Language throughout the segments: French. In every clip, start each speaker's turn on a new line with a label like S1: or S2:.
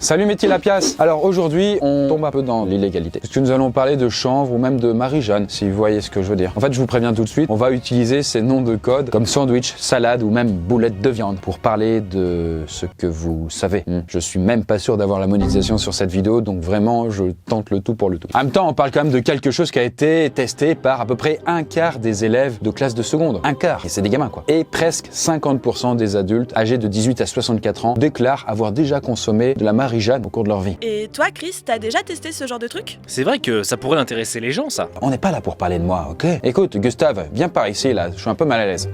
S1: Salut Métier Lapias. Alors aujourd'hui, on tombe un peu dans l'illégalité. Parce que nous allons parler de chanvre ou même de Marie-Jeanne, si vous voyez ce que je veux dire. En fait, je vous préviens tout de suite, on va utiliser ces noms de code comme sandwich, salade ou même boulette de viande pour parler de ce que vous savez. Je suis même pas sûr d'avoir la monétisation sur cette vidéo, donc vraiment, je tente le tout pour le tout. En même temps, on parle quand même de quelque chose qui a été testé par à peu près un quart des élèves de classe de seconde. Un quart, et c'est des gamins quoi. Et presque 50% des adultes âgés de 18 à 64 ans déclarent avoir déjà consommé de la Marie-Jeanne au cours de leur vie.
S2: Et toi, Chris, t'as déjà testé ce genre de truc?
S3: C'est vrai que ça pourrait intéresser les gens, ça.
S1: On n'est pas là pour parler de moi, ok? Écoute, Gustave, viens par ici là, je suis un peu mal à l'aise.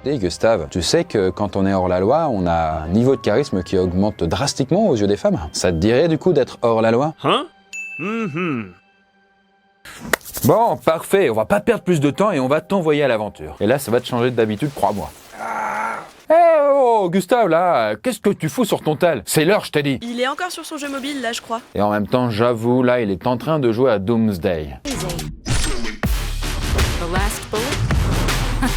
S1: Et Gustave, tu sais que quand on est hors la loi, on a un niveau de charisme qui augmente drastiquement aux yeux des femmes. Ça te dirait du coup d'être hors la loi?
S3: Hein?
S1: Bon, parfait, on va pas perdre plus de temps et on va t'envoyer à l'aventure. Et là, ça va te changer d'habitude, crois-moi. Oh, Gustave, là, qu'est-ce que tu fous sur ton tel? C'est l'heure, je t'ai dit.
S2: Il est encore sur son jeu mobile, là, je crois.
S1: Et en même temps, j'avoue, là, il est en train de jouer à Doomsday.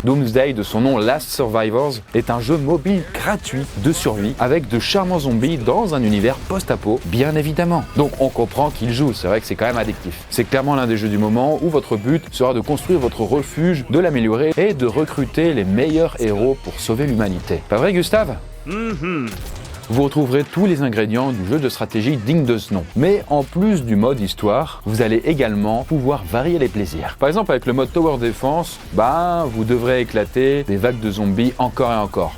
S1: Doomsday, de son nom Last Survivors, est un jeu mobile gratuit de survie avec de charmants zombies dans un univers post-apo, bien évidemment. Donc on comprend qu'il joue, c'est vrai que c'est quand même addictif. C'est clairement l'un des jeux du moment où votre but sera de construire votre refuge, de l'améliorer et de recruter les meilleurs héros pour sauver l'humanité. Pas vrai, Gustave? Vous retrouverez tous les ingrédients du jeu de stratégie digne de ce nom. Mais en plus du mode histoire, vous allez également pouvoir varier les plaisirs. Par exemple, avec le mode Tower Defense, vous devrez éclater des vagues de zombies encore et encore.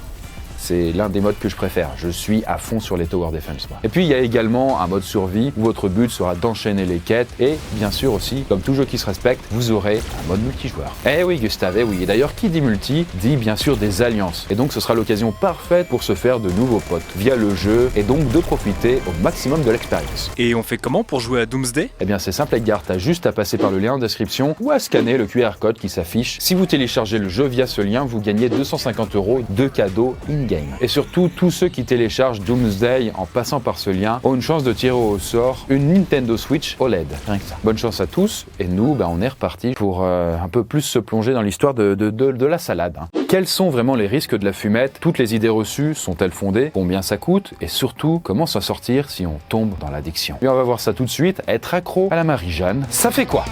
S1: C'est l'un des modes que je préfère. Je suis à fond sur les Tower Defense, moi. Et puis, il y a également un mode survie où votre but sera d'enchaîner les quêtes. Et bien sûr aussi, comme tout jeu qui se respecte, vous aurez un mode multijoueur. Eh oui, Gustave, eh oui. Et d'ailleurs, qui dit multi, dit bien sûr des alliances. Et donc, ce sera l'occasion parfaite pour se faire de nouveaux potes via le jeu et donc de profiter au maximum de l'expérience.
S3: Et on fait comment pour jouer à Doomsday?
S1: Eh bien, c'est simple, Edgar. T'as juste à passer par le lien en description ou à scanner le QR code qui s'affiche. Si vous téléchargez le jeu via ce lien, vous gagnez 250 € de cadeaux in-game. Et surtout, tous ceux qui téléchargent Doomsday en passant par ce lien ont une chance de tirer au sort une Nintendo Switch OLED. Rien que ça. Bonne chance à tous. Et nous, on est reparti pour un peu plus se plonger dans l'histoire de la salade. Quels sont vraiment les risques de la fumette? Toutes les idées reçues sont-elles fondées? Combien ça coûte? Et surtout, comment s'en sortir si on tombe dans l'addiction? Et on va voir ça tout de suite. Être accro à la Marie-Jeanne, ça fait quoi?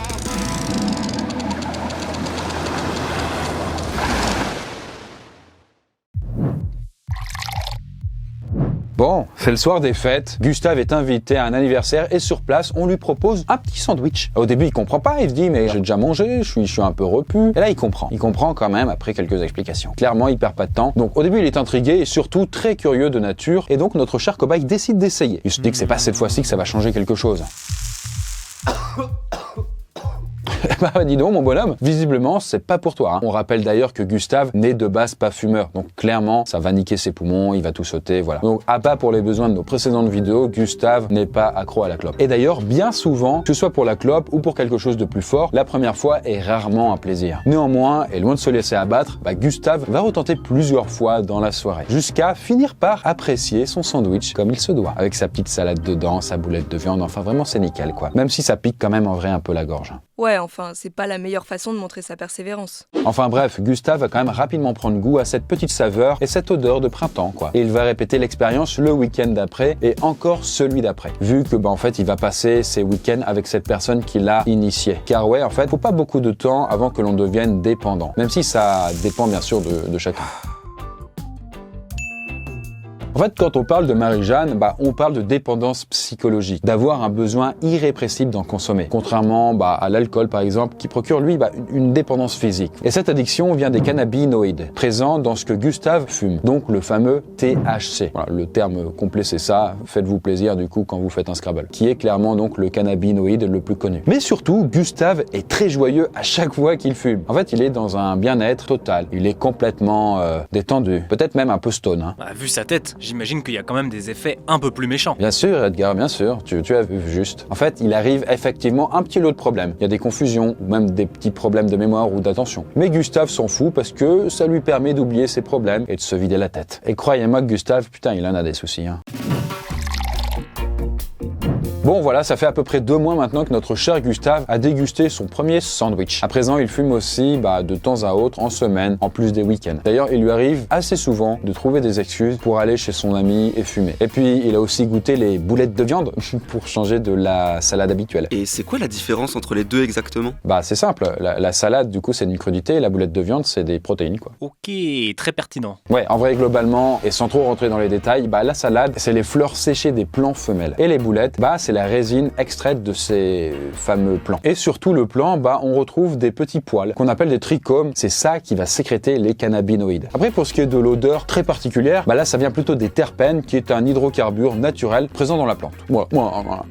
S1: Bon, c'est le soir des fêtes, Gustave est invité à un anniversaire et sur place, on lui propose un petit sandwich. Au début, il comprend pas, il se dit « mais j'ai déjà mangé, je suis un peu repu ». Et là, il comprend quand même après quelques explications. Clairement, il perd pas de temps. Donc au début, il est intrigué et surtout très curieux de nature et donc notre cher cobaye décide d'essayer. Il se dit que c'est pas cette fois-ci que ça va changer quelque chose. Dis donc mon bonhomme, visiblement c'est pas pour toi. On rappelle d'ailleurs que Gustave n'est de base pas fumeur, donc clairement ça va niquer ses poumons, il va tout sauter, voilà. Donc à pas pour les besoins de nos précédentes vidéos, Gustave n'est pas accro à la clope. Et d'ailleurs bien souvent, que ce soit pour la clope ou pour quelque chose de plus fort, la première fois est rarement un plaisir. Néanmoins, et loin de se laisser abattre, Gustave va retenter plusieurs fois dans la soirée, jusqu'à finir par apprécier son sandwich comme il se doit, avec sa petite salade dedans, sa boulette de viande, enfin vraiment c'est nickel quoi. Même si ça pique quand même en vrai un peu la gorge.
S2: Ouais, enfin, c'est pas la meilleure façon de montrer sa persévérance.
S1: Enfin bref, Gustave va quand même rapidement prendre goût à cette petite saveur et cette odeur de printemps, quoi. Et il va répéter l'expérience le week-end d'après et encore celui d'après. Vu que, en fait, il va passer ses week-ends avec cette personne qui l'a initié. Car ouais, en fait, faut pas beaucoup de temps avant que l'on devienne dépendant. Même si ça dépend bien sûr de chacun. En fait, quand on parle de Marie-Jeanne, on parle de dépendance psychologique, d'avoir un besoin irrépressible d'en consommer, contrairement à l'alcool par exemple, qui procure lui une dépendance physique. Et cette addiction vient des cannabinoïdes, présents dans ce que Gustave fume, donc le fameux THC. Voilà, le terme complet c'est ça, faites-vous plaisir du coup quand vous faites un Scrabble, qui est clairement donc le cannabinoïde le plus connu. Mais surtout, Gustave est très joyeux à chaque fois qu'il fume. En fait, il est dans un bien-être total, il est complètement détendu, peut-être même un peu stone.
S3: Vu sa tête, j'imagine qu'il y a quand même des effets un peu plus méchants.
S1: Bien sûr, Edgar, bien sûr, tu as vu juste. En fait, il arrive effectivement un petit lot de problèmes. Il y a des confusions, ou même des petits problèmes de mémoire ou d'attention. Mais Gustave s'en fout parce que ça lui permet d'oublier ses problèmes et de se vider la tête. Et croyez-moi que Gustave, putain, il en a des soucis. Bon voilà, ça fait à peu près 2 mois maintenant que notre cher Gustave a dégusté son premier sandwich. À présent, il fume aussi de temps à autre, en semaine, en plus des week-ends. D'ailleurs, il lui arrive assez souvent de trouver des excuses pour aller chez son ami et fumer. Et puis, il a aussi goûté les boulettes de viande pour changer de la salade habituelle.
S4: Et c'est quoi la différence entre les deux exactement?
S1: C'est simple, la salade du coup c'est une crudité et la boulette de viande c'est des protéines quoi.
S3: Ok, très pertinent.
S1: Ouais, en vrai globalement, et sans trop rentrer dans les détails, la salade c'est les fleurs séchées des plants femelles. Et les boulettes, c'est la résine extraite de ces fameux plants. Et sur tout le plant, on retrouve des petits poils qu'on appelle des trichomes, c'est ça qui va sécréter les cannabinoïdes. Après pour ce qui est de l'odeur très particulière, là ça vient plutôt des terpènes qui est un hydrocarbure naturel présent dans la plante. Voilà.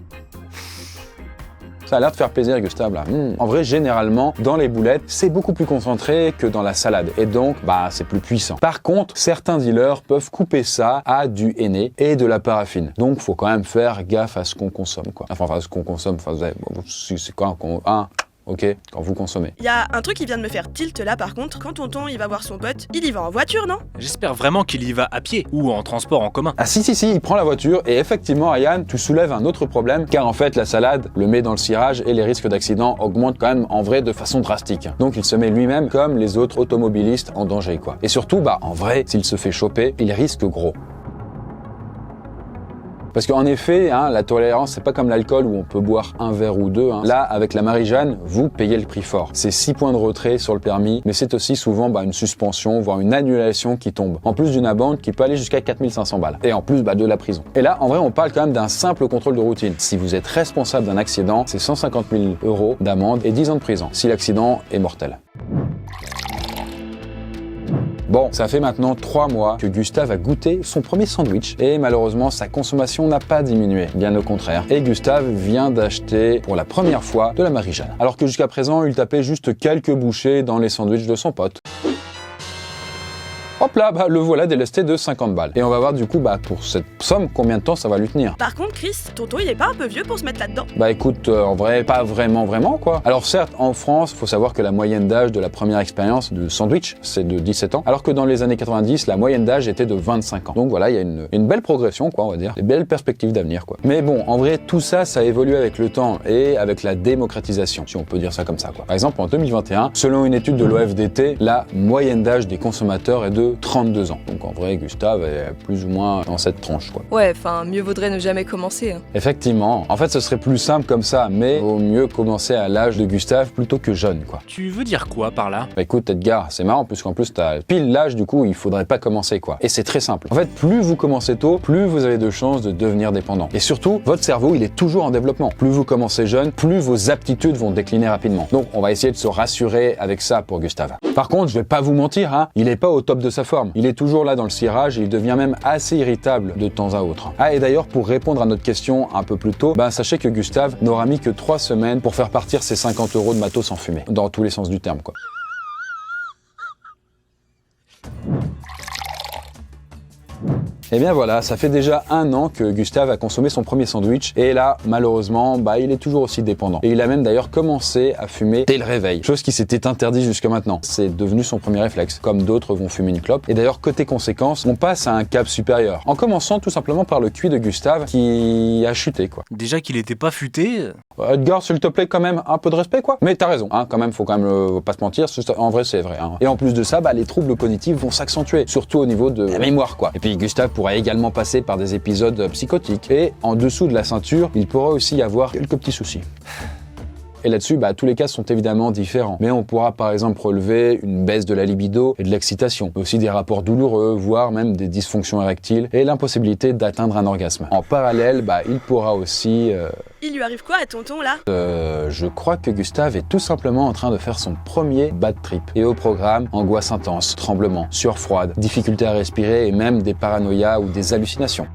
S1: Ça a l'air de faire plaisir, Gustave, là. En vrai, généralement, dans les boulettes, c'est beaucoup plus concentré que dans la salade. Et donc, c'est plus puissant. Par contre, certains dealers peuvent couper ça à du henné et de la paraffine. Donc, faut quand même faire gaffe à ce qu'on consomme, quoi. Enfin, ce qu'on consomme, c'est quoi ok, quand vous consommez.
S5: Il y a un truc qui vient de me faire tilt là par contre, quand tonton il va voir son pote, il y va en voiture, non?
S3: J'espère vraiment qu'il y va à pied ou en transport en commun.
S1: Ah si, il prend la voiture et effectivement, Ryan, tu soulèves un autre problème car en fait la salade le met dans le cirage et les risques d'accident augmentent quand même en vrai de façon drastique. Donc il se met lui-même comme les autres automobilistes en danger quoi. Et surtout, en vrai, s'il se fait choper, il risque gros. Parce qu'en effet, la tolérance, c'est pas comme l'alcool où on peut boire un verre ou deux. Là, avec la Marie-Jeanne, vous payez le prix fort. C'est 6 points de retrait sur le permis, mais c'est aussi souvent une suspension, voire une annulation qui tombe. En plus d'une amende qui peut aller jusqu'à 4500 balles. Et en plus de la prison. Et là, en vrai, on parle quand même d'un simple contrôle de routine. Si vous êtes responsable d'un accident, c'est 150 000 € d'amende et 10 ans de prison, si l'accident est mortel. Bon, ça fait maintenant 3 mois que Gustave a goûté son premier sandwich et malheureusement sa consommation n'a pas diminué, bien au contraire. Et Gustave vient d'acheter pour la première fois de la Marie-Jeanne. Alors que jusqu'à présent, il tapait juste quelques bouchées dans les sandwichs de son pote. Hop là, le voilà délesté de 50 balles. Et on va voir du coup, pour cette somme, combien de temps ça va lui tenir.
S5: Par contre, Chris, tonton il est pas un peu vieux pour se mettre là-dedans?
S1: Écoute, en vrai, pas vraiment quoi. Alors certes, en France, faut savoir que la moyenne d'âge de la première expérience de sandwich, c'est de 17 ans, alors que dans les années 90, la moyenne d'âge était de 25 ans. Donc voilà, il y a une belle progression, quoi, on va dire. Des belles perspectives d'avenir, quoi. Mais bon, en vrai, tout ça, ça évolue avec le temps et avec la démocratisation, si on peut dire ça comme ça, quoi. Par exemple, en 2021, selon une étude de l'OFDT, la moyenne d'âge des consommateurs est de 32 ans. Donc en vrai, Gustave est plus ou moins dans cette tranche, quoi.
S2: Ouais, mieux vaudrait ne jamais commencer.
S1: Effectivement. En fait, ce serait plus simple comme ça, mais vaut mieux commencer à l'âge de Gustave plutôt que jeune, quoi.
S3: Tu veux dire quoi par là?
S1: Écoute, Edgar, c'est marrant, puisqu'en plus, t'as pile l'âge, du coup, il faudrait pas commencer, quoi. Et c'est très simple. En fait, plus vous commencez tôt, plus vous avez de chances de devenir dépendant. Et surtout, votre cerveau, il est toujours en développement. Plus vous commencez jeune, plus vos aptitudes vont décliner rapidement. Donc, on va essayer de se rassurer avec ça pour Gustave. Par contre, je vais pas vous mentir, il est pas au top de sa forme. Il est toujours là dans le cirage et il devient même assez irritable de temps à autre. Et d'ailleurs, pour répondre à notre question un peu plus tôt, sachez que Gustave n'aura mis que 3 semaines pour faire partir ses 50 € de matos en fumée. Dans tous les sens du terme, quoi. Et bien voilà, ça fait déjà 1 an que Gustave a consommé son premier sandwich et là, malheureusement, il est toujours aussi dépendant. Et il a même d'ailleurs commencé à fumer dès le réveil, chose qui s'était interdite jusqu'à maintenant. C'est devenu son premier réflexe, comme d'autres vont fumer une clope. Et d'ailleurs, côté conséquences, on passe à un cap supérieur, en commençant tout simplement par le QI de Gustave qui a chuté, quoi.
S3: Déjà qu'il était pas futé.
S1: Edgar, s'il te plaît, quand même, un peu de respect, quoi. Mais t'as raison, quand même, faut quand même pas se mentir, en vrai, c'est vrai. Et en plus de ça, les troubles cognitifs vont s'accentuer, surtout au niveau de la mémoire, quoi. Et puis Gustave pourra également passer par des épisodes psychotiques. Et en dessous de la ceinture, il pourra aussi y avoir quelques petits soucis. Et là-dessus, tous les cas sont évidemment différents. Mais on pourra par exemple relever une baisse de la libido et de l'excitation, mais aussi des rapports douloureux, voire même des dysfonctions érectiles et l'impossibilité d'atteindre un orgasme. En parallèle, il pourra aussi...
S5: Il lui arrive quoi à tonton là?
S1: Je crois que Gustave est tout simplement en train de faire son premier bad trip. Et au programme, angoisse intense, tremblements, sueur froide, difficulté à respirer et même des paranoïas ou des hallucinations.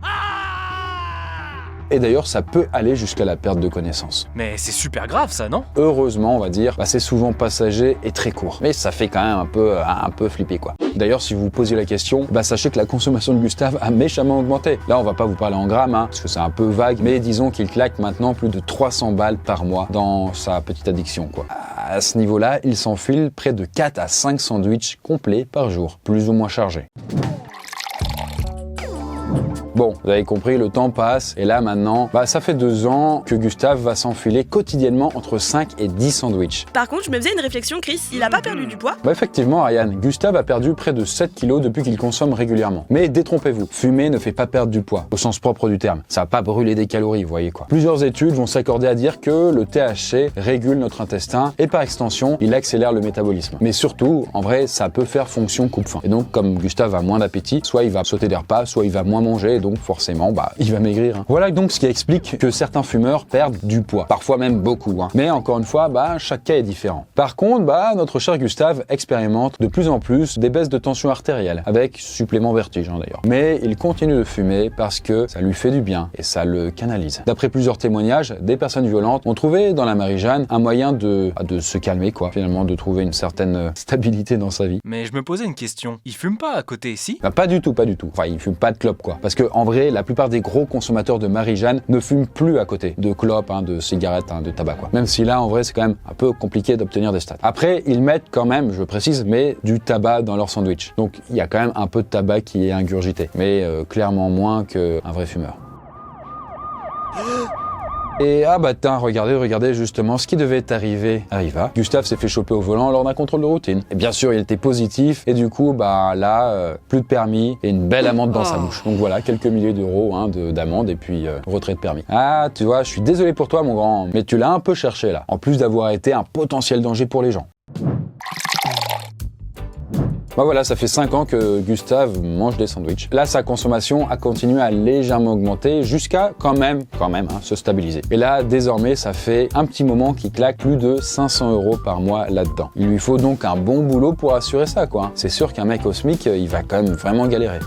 S1: Et d'ailleurs, ça peut aller jusqu'à la perte de connaissance.
S3: Mais c'est super grave ça, non?
S1: Heureusement, on va dire, c'est souvent passager et très court. Mais ça fait quand même un peu flipper, quoi. D'ailleurs, si vous vous posez la question, sachez que la consommation de Gustave a méchamment augmenté. Là, on va pas vous parler en grammes, parce que c'est un peu vague, mais disons qu'il claque maintenant plus de 300 balles par mois dans sa petite addiction, quoi. À ce niveau-là, il s'enfile près de 4 à 5 sandwichs complets par jour, plus ou moins chargés. Bon, vous avez compris, le temps passe et là maintenant, ça fait 2 ans que Gustave va s'enfiler quotidiennement entre 5 et 10 sandwichs.
S5: Par contre, je me faisais une réflexion, Chris, il a pas perdu du poids?
S1: Effectivement, Ariane, Gustave a perdu près de 7 kilos depuis qu'il consomme régulièrement. Mais détrompez-vous, fumer ne fait pas perdre du poids, au sens propre du terme. Ça va pas brûler des calories, vous voyez quoi. Plusieurs études vont s'accorder à dire que le THC régule notre intestin et par extension, il accélère le métabolisme. Mais surtout, en vrai, ça peut faire fonction coupe-faim. Et donc, comme Gustave a moins d'appétit, soit il va sauter des repas, soit il va moins manger, et donc forcément, il va maigrir. Hein. Voilà donc ce qui explique que certains fumeurs perdent du poids, parfois même beaucoup. Hein. Mais encore une fois, chaque cas est différent. Par contre, notre cher Gustave expérimente de plus en plus des baisses de tension artérielle, avec supplément vertige d'ailleurs. Mais il continue de fumer parce que ça lui fait du bien et ça le canalise. D'après plusieurs témoignages, des personnes violentes ont trouvé dans la Marie-Jeanne un moyen de se calmer, finalement, de trouver une certaine stabilité dans sa vie.
S3: Mais je me posais une question, il fume pas à côté ici?
S1: Pas du tout. Enfin, il fume pas de clope, Parce que, en vrai, la plupart des gros consommateurs de Marie-Jeanne ne fument plus à côté de clopes, de cigarettes, de tabac, Même si là, en vrai, c'est quand même un peu compliqué d'obtenir des stats. Après, ils mettent quand même, je précise, mais du tabac dans leur sandwich. Donc, il y a quand même un peu de tabac qui est ingurgité, mais clairement moins qu'un vrai fumeur. Et regardez justement, ce qui devait arriver arriva. Gustave s'est fait choper au volant lors d'un contrôle de routine. Et bien sûr, il était positif, et du coup, plus de permis et une belle amende dans sa bouche. Donc voilà, quelques milliers d'euros d'amende et puis retrait de permis. Ah, tu vois, je suis désolé pour toi, mon grand, mais tu l'as un peu cherché là, en plus d'avoir été un potentiel danger pour les gens. Voilà, ça fait 5 ans que Gustave mange des sandwichs. Là, sa consommation a continué à légèrement augmenter jusqu'à quand même, se stabiliser. Et là, désormais, ça fait un petit moment qu'il claque plus de 500 € par mois là-dedans. Il lui faut donc un bon boulot pour assurer ça, C'est sûr qu'un mec au SMIC, il va quand même vraiment galérer.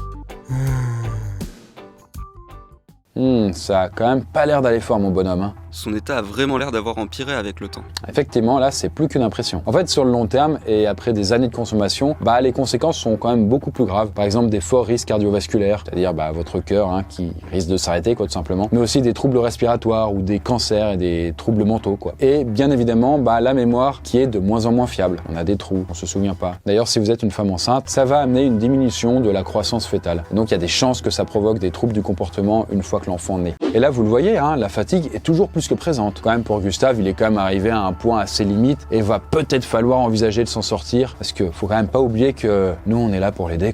S1: Ça a quand même pas l'air d'aller fort, mon bonhomme.
S4: Son état a vraiment l'air d'avoir empiré avec le temps.
S1: Effectivement, là, c'est plus qu'une impression. En fait, sur le long terme, et après des années de consommation, les conséquences sont quand même beaucoup plus graves. Par exemple, des forts risques cardiovasculaires, c'est-à-dire votre cœur qui risque de s'arrêter, tout simplement. Mais aussi des troubles respiratoires ou des cancers et des troubles mentaux, Et bien évidemment, la mémoire qui est de moins en moins fiable. On a des trous, on se souvient pas. D'ailleurs, si vous êtes une femme enceinte, ça va amener une diminution de la croissance fœtale. Et donc, il y a des chances que ça provoque des troubles du comportement une fois que l'enfant naît. Et là, vous le voyez, la fatigue est toujours plus que présente. Quand même, pour Gustave, il est quand même arrivé à un point assez limite et va peut-être falloir envisager de s'en sortir parce que faut quand même pas oublier que nous, on est là pour l'aider,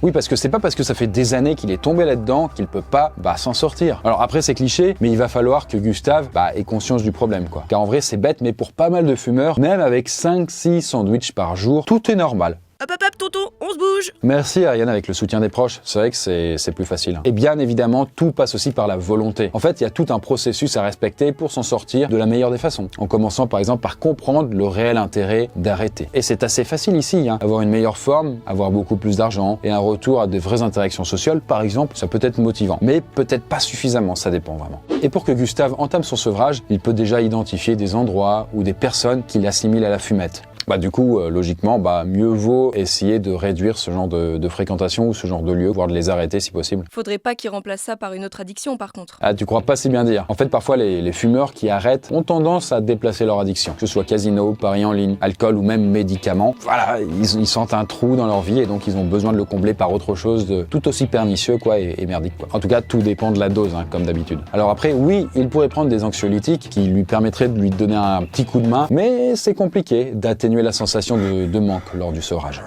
S1: Oui, parce que c'est pas parce que ça fait des années qu'il est tombé là-dedans qu'il peut pas s'en sortir. Alors après, c'est cliché, mais il va falloir que Gustave ait conscience du problème, Car en vrai, c'est bête, mais pour pas mal de fumeurs, même avec 5-6 sandwichs par jour, tout est normal.
S5: Hop, tonton, on se bouge!
S1: Merci Ariane, avec le soutien des proches, c'est vrai que c'est plus facile. Et bien évidemment, tout passe aussi par la volonté. En fait, il y a tout un processus à respecter pour s'en sortir de la meilleure des façons. En commençant par exemple par comprendre le réel intérêt d'arrêter. Et c'est assez facile ici, avoir une meilleure forme, avoir beaucoup plus d'argent et un retour à de vraies interactions sociales, par exemple, ça peut être motivant. Mais peut-être pas suffisamment, ça dépend vraiment. Et pour que Gustave entame son sevrage, il peut déjà identifier des endroits ou des personnes qu'il assimile à la fumette. Du coup, logiquement, mieux vaut essayer de réduire ce genre de fréquentation ou ce genre de lieu, voire de les arrêter si possible.
S2: Faudrait pas qu'il remplace ça par une autre addiction, par contre.
S1: Ah, tu crois pas si bien dire. En fait, parfois, les fumeurs qui arrêtent ont tendance à déplacer leur addiction. Que ce soit casino, paris en ligne, alcool ou même médicaments. Voilà, ils sentent un trou dans leur vie et donc ils ont besoin de le combler par autre chose de tout aussi pernicieux, et merdique, En tout cas, tout dépend de la dose, comme d'habitude. Alors après, oui, il pourrait prendre des anxiolytiques qui lui permettraient de lui donner un petit coup de main, mais c'est compliqué d'atténuer la sensation de manque lors du sevrage.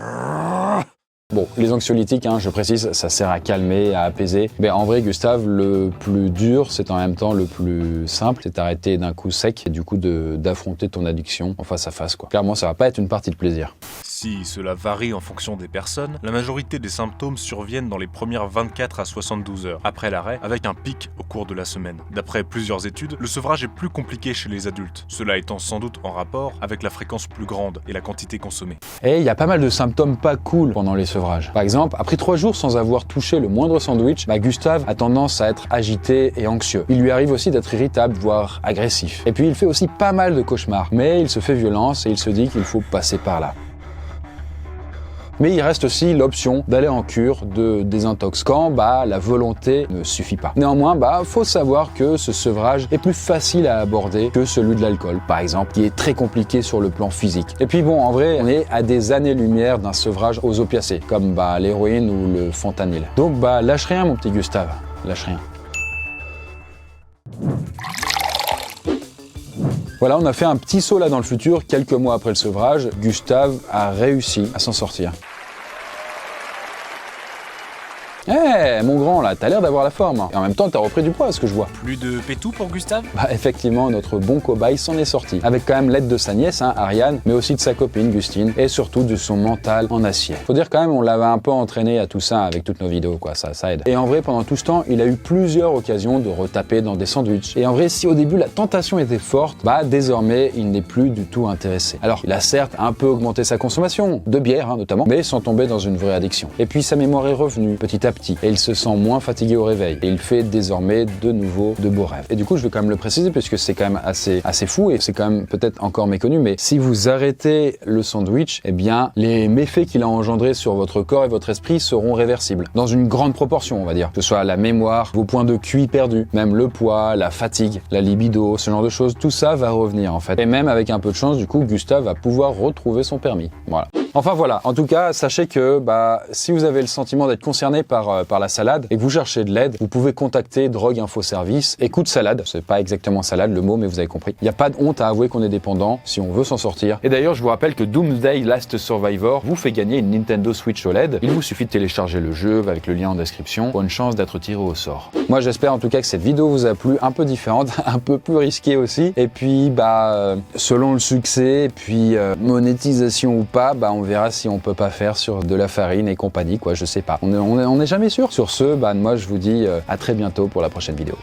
S1: Bon, les anxiolytiques, je précise, ça sert à calmer, à apaiser. Mais en vrai, Gustave, le plus dur, c'est en même temps le plus simple, c'est d'arrêter d'un coup sec et du coup d'affronter ton addiction en face à face, Clairement, ça va pas être une partie de plaisir.
S6: Si cela varie en fonction des personnes, la majorité des symptômes surviennent dans les premières 24 à 72 heures après l'arrêt, avec un pic au cours de la semaine. D'après plusieurs études, le sevrage est plus compliqué chez les adultes, cela étant sans doute en rapport avec la fréquence plus grande et la quantité consommée.
S1: Et il y a pas mal de symptômes pas cool pendant les sevrages. Par exemple, après 3 jours sans avoir touché le moindre sandwich, Gustave a tendance à être agité et anxieux. Il lui arrive aussi d'être irritable, voire agressif. Et puis il fait aussi pas mal de cauchemars, mais il se fait violence et il se dit qu'il faut passer par là. Mais il reste aussi l'option d'aller en cure de désintox quand la volonté ne suffit pas. Néanmoins, faut savoir que ce sevrage est plus facile à aborder que celui de l'alcool, par exemple, qui est très compliqué sur le plan physique. Et puis bon, en vrai, on est à des années-lumière d'un sevrage aux opiacés, comme l'héroïne ou le fentanyl. Donc lâche rien mon petit Gustave, lâche rien. Voilà, on a fait un petit saut là dans le futur, quelques mois après le sevrage. Gustave a réussi à s'en sortir. Mon grand là, t'as l'air d'avoir la forme. Et en même temps, t'as repris du poids, à ce que je vois.
S3: Plus de pétou pour Gustave?
S1: Effectivement, notre bon cobaye s'en est sorti. Avec quand même l'aide de sa nièce, Ariane, mais aussi de sa copine, Gustine, et surtout de son mental en acier. Faut dire quand même, on l'avait un peu entraîné à tout ça avec toutes nos vidéos, quoi, ça aide. Et en vrai, pendant tout ce temps, il a eu plusieurs occasions de retaper dans des sandwichs. Et en vrai, si au début la tentation était forte, désormais, il n'est plus du tout intéressé. Alors, il a certes un peu augmenté sa consommation, de bière notamment, mais sans tomber dans une vraie addiction. Et puis, sa mémoire est revenue petit à petit, et il se sent moins fatigué au réveil, et il fait désormais de nouveau de beaux rêves. Et du coup, je vais quand même le préciser, puisque c'est quand même assez fou, et c'est quand même peut-être encore méconnu, mais si vous arrêtez le sandwich, les méfaits qu'il a engendrés sur votre corps et votre esprit seront réversibles, dans une grande proportion, on va dire, que ce soit la mémoire, vos points de QI perdus, même le poids, la fatigue, la libido, ce genre de choses, tout ça va revenir en fait. Et même avec un peu de chance, du coup, Gustave va pouvoir retrouver son permis. Voilà. Enfin voilà, en tout cas, sachez que si vous avez le sentiment d'être concerné par la salade et que vous cherchez de l'aide, vous pouvez contacter Drogue Info Service. Écoute salade, c'est pas exactement salade le mot, mais vous avez compris. Il n'y a pas de honte à avouer qu'on est dépendant si on veut s'en sortir. Et d'ailleurs, je vous rappelle que Doomsday Last Survivor vous fait gagner une Nintendo Switch OLED. Il vous suffit de télécharger le jeu avec le lien en description pour une chance d'être tiré au sort. Moi, j'espère en tout cas que cette vidéo vous a plu, un peu différente, un peu plus risquée aussi. Et puis, selon le succès, et puis monétisation ou pas, on verra si on peut pas faire sur de la farine et compagnie, quoi, je sais pas. On n'est jamais sûr. Sur ce, moi je vous dis à très bientôt pour la prochaine vidéo.